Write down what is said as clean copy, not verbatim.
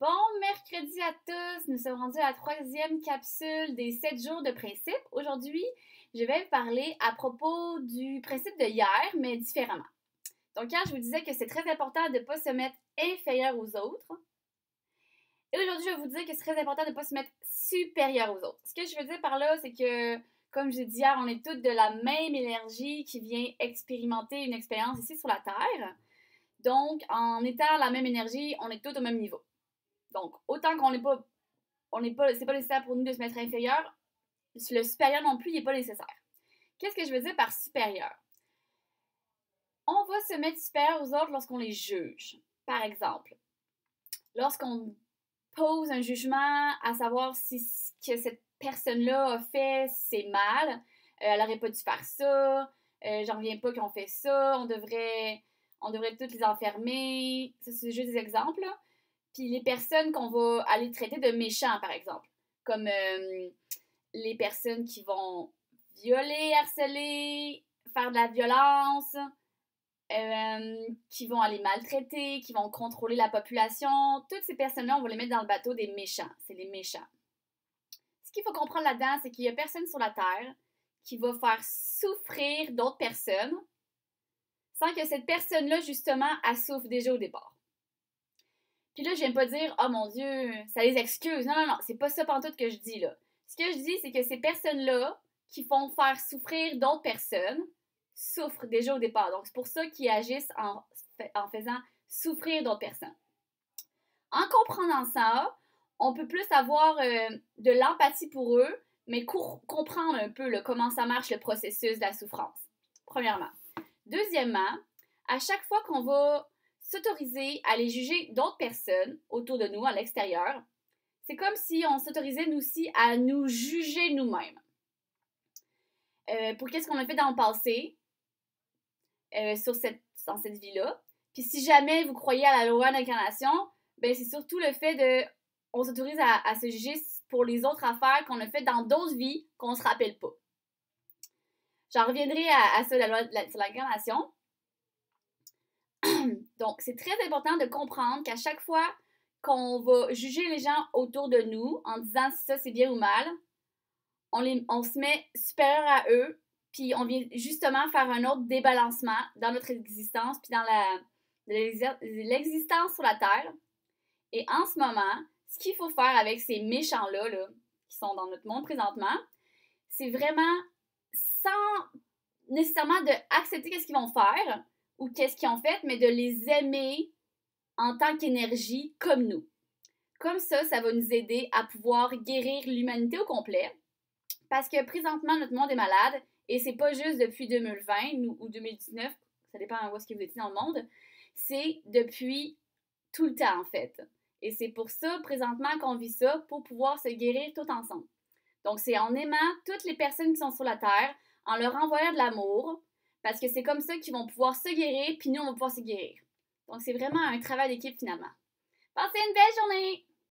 Bon mercredi à tous! Nous sommes rendus à la troisième capsule des 7 jours de principe. Aujourd'hui, je vais vous parler à propos du principe de hier, mais différemment. Donc hier, je vous disais que c'est très important de ne pas se mettre inférieur aux autres. Et aujourd'hui, je vais vous dire que c'est très important de ne pas se mettre supérieur aux autres. Ce que je veux dire par là, c'est que, comme je dis hier, on est toutes de la même énergie qui vient expérimenter une expérience ici sur la Terre. Donc, en étant la même énergie, on est toutes au même niveau. Donc, autant qu'on n'est pas, c'est pas nécessaire pour nous de se mettre inférieur, le supérieur non plus, il n'est pas nécessaire. Qu'est-ce que je veux dire par supérieur? On va se mettre supérieur aux autres lorsqu'on les juge. Par exemple, lorsqu'on pose un jugement à savoir si ce que cette personne-là a fait, c'est mal, elle n'aurait pas dû faire ça, j'en reviens pas qu'on fait ça, on devrait toutes les enfermer. Ça, c'est juste des exemples, là. Puis les personnes qu'on va aller traiter de méchants, par exemple, comme les personnes qui vont violer, harceler, faire de la violence, qui vont aller maltraiter, qui vont contrôler la population. Toutes ces personnes-là, on va les mettre dans le bateau des méchants. C'est les méchants. Ce qu'il faut comprendre là-dedans, c'est qu'il n'y a personne sur la Terre qui va faire souffrir d'autres personnes sans que cette personne-là, justement, elle souffre déjà au départ. Puis là, je viens pas dire « Oh mon Dieu, ça les excuse ». Non, non, non, c'est pas ça pantoute que je dis, là. Ce que je dis, c'est que ces personnes-là qui font faire souffrir d'autres personnes souffrent déjà au départ. Donc, c'est pour ça qu'ils agissent en faisant souffrir d'autres personnes. En comprenant ça, on peut plus avoir de l'empathie pour eux, mais comprendre un peu là, comment ça marche le processus de la souffrance. Premièrement. Deuxièmement, à chaque fois qu'on va s'autoriser à aller juger d'autres personnes autour de nous, à l'extérieur, c'est comme si on s'autorisait nous aussi à nous juger nous-mêmes. Pour qu'est-ce qu'on a fait dans le passé, dans cette vie-là. Puis si jamais vous croyez à la loi d'incarnation, ben c'est surtout le fait de... On s'autorise à se juger pour les autres affaires qu'on a faites dans d'autres vies qu'on ne se rappelle pas. J'en reviendrai à ça, la loi sur l'incarnation. Donc, c'est très important de comprendre qu'à chaque fois qu'on va juger les gens autour de nous en disant si ça c'est bien ou mal, on se met supérieur à eux, puis on vient justement faire un autre débalancement dans notre existence, puis dans l'existence sur la Terre. Et en ce moment, ce qu'il faut faire avec ces méchants-là, là, qui sont dans notre monde présentement, c'est vraiment, sans nécessairement d'accepter qu'est-ce qu'ils vont faire, ou qu'est-ce qu'ils ont fait, mais de les aimer en tant qu'énergie comme nous. Comme ça va nous aider à pouvoir guérir l'humanité au complet. Parce que présentement, notre monde est malade, et c'est pas juste depuis 2020 ou 2019, ça dépend où est-ce que vous étiez dans le monde, c'est depuis tout le temps en fait. Et c'est pour ça, présentement, qu'on vit ça, pour pouvoir se guérir tout ensemble. Donc c'est en aimant toutes les personnes qui sont sur la Terre, en leur envoyant de l'amour, parce que c'est comme ça qu'ils vont pouvoir se guérir, puis nous, on va pouvoir se guérir. Donc, c'est vraiment un travail d'équipe, finalement. Passez une belle journée!